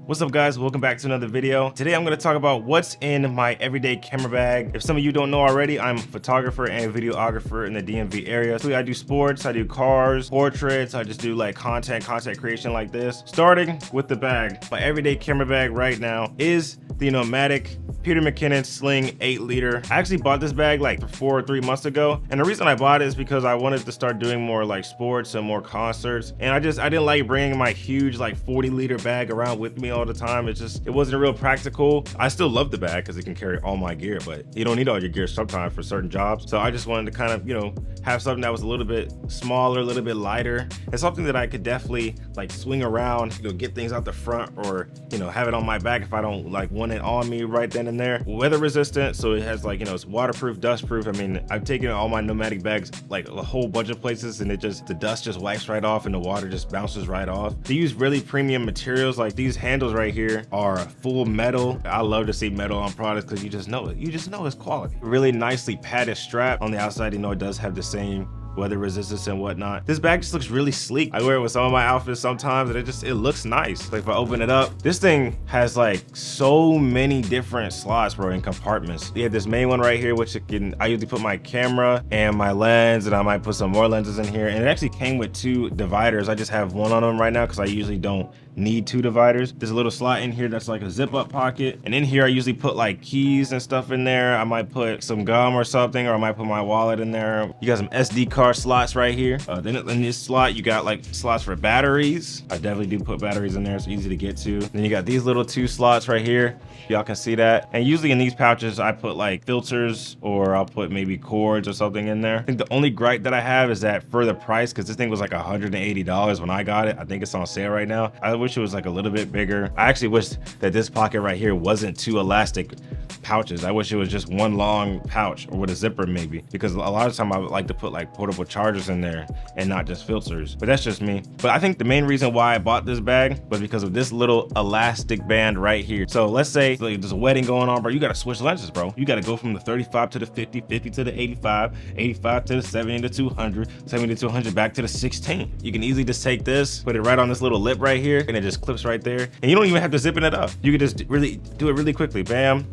What's up guys, welcome back to another video. Today I'm going to talk about what's in my everyday camera bag. If some of you don't know already, I'm a photographer and videographer in the DMV area. So I do sports, I do cars, portraits, I just do like content creation like this. Starting with the bag, my everyday camera bag right now is the Nomadic Peter McKinnon Sling 8 liter. I actually bought this bag like 4 or 3 months ago. And the reason I bought it is because I wanted to start doing more like sports and more concerts. And I didn't like bringing my huge like 40-liter bag around with me all the time. It wasn't real practical. I still love the bag because it can carry all my gear, but you don't need all your gear sometimes for certain jobs. So I just wanted to kind of, have something that was a little bit smaller, a little bit lighter, and something that I could definitely like swing around, get things out the front, or have it on my back if I don't like want it on me right then and there. Weather resistant, so it has like it's waterproof, dust proof. I mean, I've taken all my Nomadic bags like a whole bunch of places, and the dust just wipes right off and the water just bounces right off. They use really premium materials. Like these handles right here are full metal. I love to see metal on products because you just know it's quality. Really nicely padded strap on the outside. It does have the same weather resistance and whatnot. This bag just looks really sleek. I wear it with some of my outfits sometimes, and it looks nice. Like if I open it up, this thing has like so many different slots, bro, in compartments. You have this main one right here, which I usually put my camera and my lens, and I might put some more lenses in here. And it actually came with 2 dividers. I just have one on them right now because I usually don't need 2 dividers. There's a little slot in here that's like a zip up pocket. And in here, I usually put like keys and stuff in there. I might put some gum or something, or I might put my wallet in there. You got some SD card slots right here. Then in this slot, you got like slots for batteries. I definitely do put batteries in there. It's easy to get to. Then you got these little 2 slots right here. Y'all can see that. And usually in these pouches, I put like filters, or I'll put maybe cords or something in there. I think the only gripe that I have is that for the price, because this thing was like $180 when I got it. I think it's on sale right now. I wish it was like a little bit bigger. I actually wish that this pocket right here wasn't 2 elastic pouches. I wish it was just one long pouch, or with a zipper maybe, because a lot of time I would like to put like portable chargers in there and not just filters. But that's just me. But I think the main reason why I bought this bag was because of this little elastic band right here. So let's say like, there's a wedding going on, bro. You got to switch lenses, bro. You got to go from the 35 to the 50, 50 to the 85, 85 to the 70 to 200, 70 to 200 back to the 16. You can easily just take this, put it right on this little lip right here, and it just clips right there. And you don't even have to zip it up. You can just really do it really quickly. Bam.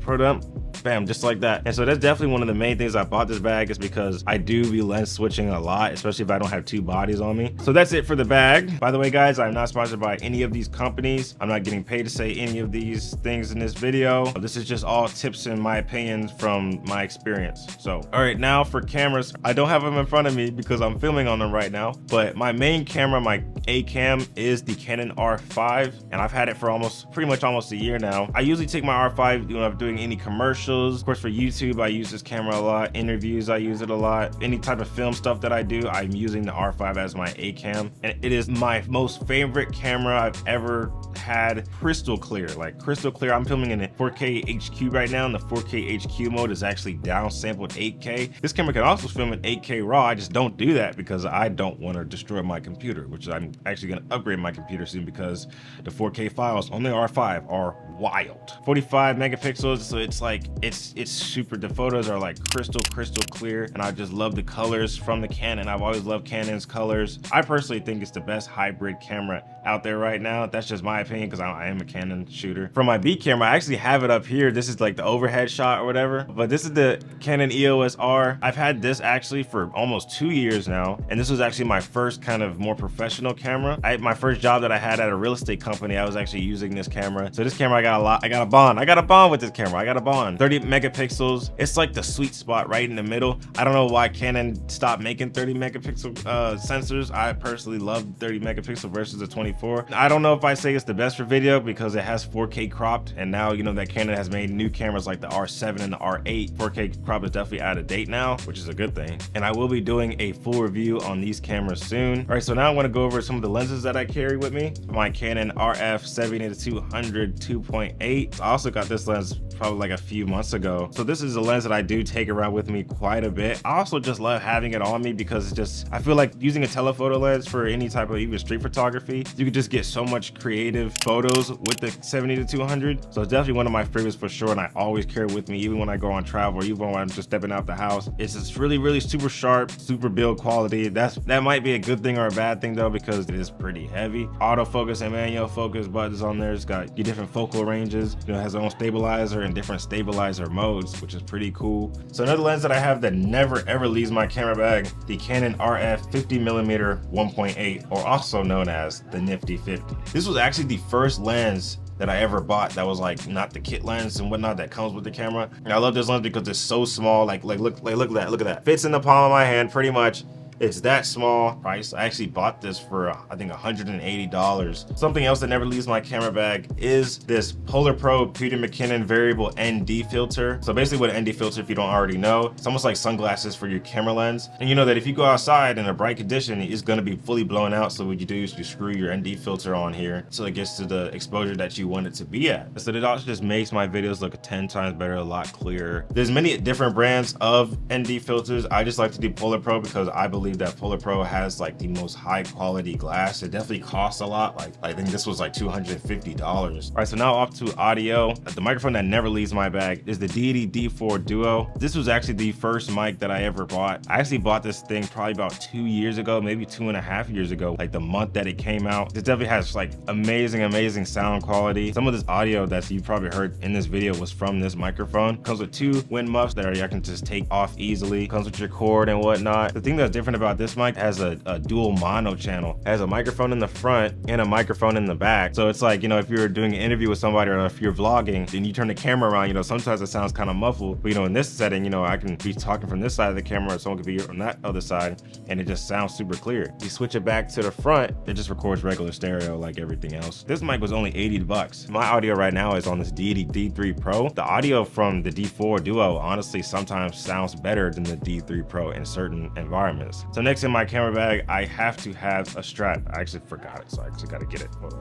Put it up. Bam, just like that. And so that's definitely one of the main things I bought this bag, is because I do be lens switching a lot, especially if I don't have 2 bodies on me. So that's it for the bag. By the way, guys, I'm not sponsored by any of these companies. I'm not getting paid to say any of these things in this video. This is just all tips and my opinions from my experience. So, all right, now for cameras, I don't have them in front of me because I'm filming on them right now, but my main camera, my A cam, is the Canon R5, and I've had it for pretty much almost a year now. I usually take my R5 when I'm doing any commercials. Of course, for YouTube, I use this camera a lot. Interviews, I use it a lot. Any type of film stuff that I do, I'm using the R5 as my A cam. And it is my most favorite camera I've ever had. Crystal clear, like crystal clear. I'm filming in a 4K HQ right now, and the 4K HQ mode is actually downsampled 8K. This camera can also film in 8K RAW. I just don't do that because I don't want to destroy my computer, which I'm actually going to upgrade my computer soon, because the 4K files on the R5 are wild. 45 megapixels, so it's like it's super. The photos are like crystal clear, and I just love the colors from the Canon. I've always loved Canon's colors. I personally think it's the best hybrid camera out there right now. That's just my opinion because I am a Canon shooter. For my B camera, I actually have it up here. This is like the overhead shot or whatever, but this is the Canon EOS R. I've had this actually for almost 2 years now, and this was actually my first kind of more professional camera. My first job that I had at a real estate company, I was actually using this camera. So this camera, I got a bond with this camera. I got a bond. 30 megapixels. It's like the sweet spot right in the middle. I don't know why Canon stopped making 30 megapixel sensors. I personally love 30 megapixel versus the 24. I don't know if I say it's the best for video because it has 4K cropped, and now that Canon has made new cameras like the R7 and the R8. 4K crop is definitely out of date now, which is a good thing. And I will be doing a full review on these cameras soon. All right, so now I'm going to go over some of the lenses that I carry with me. My Canon RF 70-200 2.8. I also got this lens probably like a few months ago. So this is a lens that I do take around with me quite a bit. I also just love having it on me because I feel like using a telephoto lens for any type of even street photography, you could just get so much creative photos with the 70-200. So it's definitely one of my favorites for sure, and I always carry it with me even when I go on travel or even when I'm just stepping out the house. It's just really super sharp, super build quality. That might be a good thing or a bad thing though, because it is pretty heavy. Autofocus and manual focus buttons on there. It's got your different focal ranges. You know, it has its own stabilizer and different stabilizer modes, which is pretty cool. So another lens that I have that never ever leaves my camera bag, the Canon RF 50mm 1.8, or also known as the Nifty 50. This was actually the first lens that I ever bought that was like not the kit lens and whatnot that comes with the camera. And I love this lens because it's so small. Look at that. Fits in the palm of my hand pretty much. It's that small. Price, I actually bought this for I think $180. Something else that never leaves my camera bag is this Polar Pro Peter McKinnon variable ND filter. So basically what an ND filter, if you don't already know, it's almost like sunglasses for your camera lens. And you know that if you go outside in a bright condition, it's gonna be fully blown out. So what you do is you screw your ND filter on here so it gets to the exposure that you want it to be at. So it also just makes my videos look 10 times better, a lot clearer. There's many different brands of ND filters. I just like to do Polar Pro because I believe that Polar Pro has like the most high quality glass. It definitely costs a lot. Like I think this was like $250. All right, so now off to audio. The microphone that never leaves my bag is the Deity D4 Duo. This was actually the first mic that I ever bought. I actually bought this thing probably about 2 years ago, maybe 2.5 years ago, like the month that it came out. It definitely has like amazing sound quality. Some of this audio that you probably heard in this video was from this microphone. Comes with 2 wind muffs that I can just take off easily. Comes with your cord and whatnot. The thing that's different about this mic has a dual mono channel. It has a microphone in the front and a microphone in the back. So it's like, you know, if you're doing an interview with somebody or if you're vlogging and you turn the camera around, you know, sometimes it sounds kind of muffled. But you know, in this setting, you know, I can be talking from this side of the camera or someone could be on that other side and it just sounds super clear. You switch it back to the front, it just records regular stereo like everything else. This mic was only $80. My audio right now is on this Deity D3 Pro. The audio from the D4 Duo honestly sometimes sounds better than the D3 Pro in certain environments. So next in my camera bag, I have to have a strap. I actually forgot it, so I actually gotta get it. Hold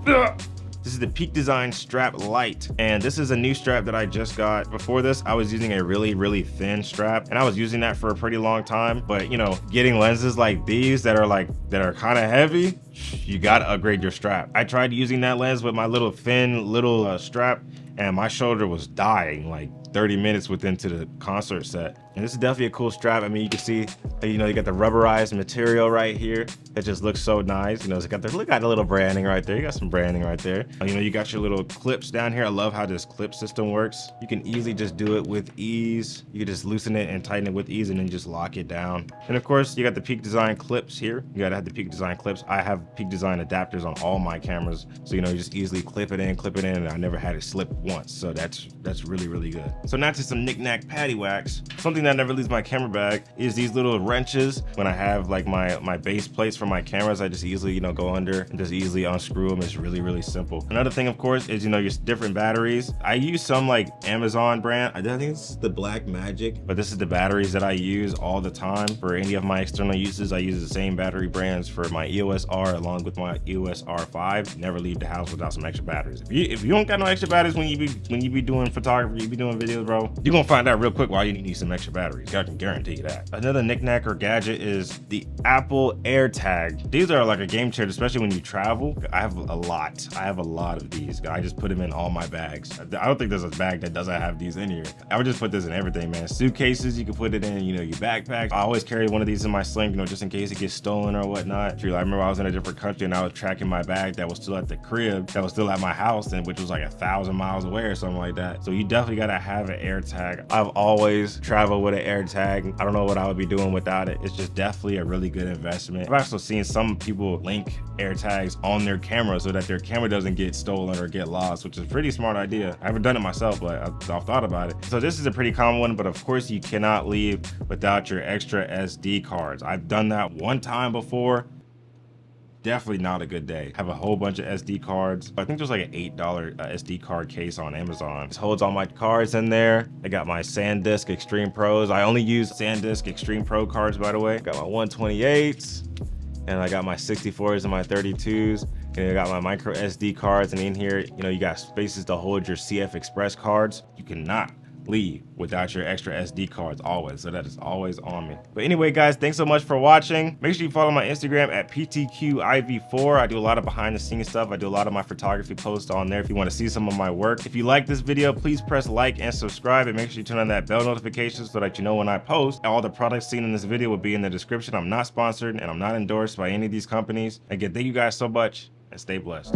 on. This is the Peak Design Strap Light, and this is a new strap that I just got. Before this, I was using a really thin strap, and I was using that for a pretty long time. But you know, getting lenses like these that are kind of heavy, you gotta upgrade your strap. I tried using that lens with my little thin strap, and my shoulder was dying like 30 minutes into the concert set. And this is definitely a cool strap. I mean, you can see, you know, you got the rubberized material right here. It just looks so nice. You know, it's got look at the little branding right there. You got some branding right there. You know, you got your little clips down here. I love how this clip system works. You can easily just do it with ease. You can just loosen it and tighten it with ease and then just lock it down. And of course, you got the Peak Design clips here. You gotta have the Peak Design clips. I have Peak Design adapters on all my cameras. So, you know, you just easily clip it in, and I never had it slip once. So that's really good. So now to some knick-knack paddywhacks. Something that never leaves my camera bag is these little wrenches. When I have like my base plates for my cameras, I just easily, you know, go under and just easily unscrew them. It's really simple. Another thing, of course, is, you know, your different batteries. I use some like Amazon brand. I think it's the Black Magic, but this is the batteries that I use all the time for any of my external uses. I use the same battery brands for my EOS R along with my EOS R5. Never leave the house without some extra batteries. If you don't got no extra batteries when you be doing photography, you be doing videos, bro, you're gonna find out real quick why you need some extra batteries. I can guarantee you that. Another knick-knack or gadget is the Apple AirTag. These are like a game changer, especially when you travel. I have a lot of these. I just put them in all my bags. I don't think there's a bag that doesn't have these in here. I would just put this in everything, man. Suitcases, you can put it in, you know, your backpacks. I always carry one of these in my sling, you know, just in case it gets stolen or whatnot. I remember I was in a different country and I was tracking my bag that was still at the crib, that was still at my house, and which was like 1,000 miles away or something like that. So you definitely gotta have an AirTag. I've always traveled with an AirTag. I don't know what I would be doing without it. It's just definitely a really good investment. I've also seen some people link AirTags on their camera so that their camera doesn't get stolen or get lost, which is a pretty smart idea. I haven't done it myself, but I've thought about it. So this is a pretty common one, but of course you cannot leave without your extra SD cards. I've done that one time before. Definitely not a good day. Have a whole bunch of SD cards. I think there's like an $8 SD card case on Amazon. This holds all my cards in there. I got my SanDisk Extreme Pros. I only use SanDisk Extreme Pro cards, by the way. Got my 128s, and I got my 64s and my 32s. And I got my micro SD cards, and in here, you know, you got spaces to hold your CF Express cards. You cannot leave without your extra SD cards always. So that is always on me. But anyway, guys, thanks so much for watching. Make sure you follow my Instagram at PTQIV4. I do a lot of behind the scenes stuff. I do a lot of my photography posts on there if you want to see some of my work. If you like this video, please press like and subscribe, and make sure you turn on that bell notification so that you know when I post. All the products seen in this video will be in the description. I'm not sponsored and I'm not endorsed by any of these companies. Again, thank you guys so much and stay blessed.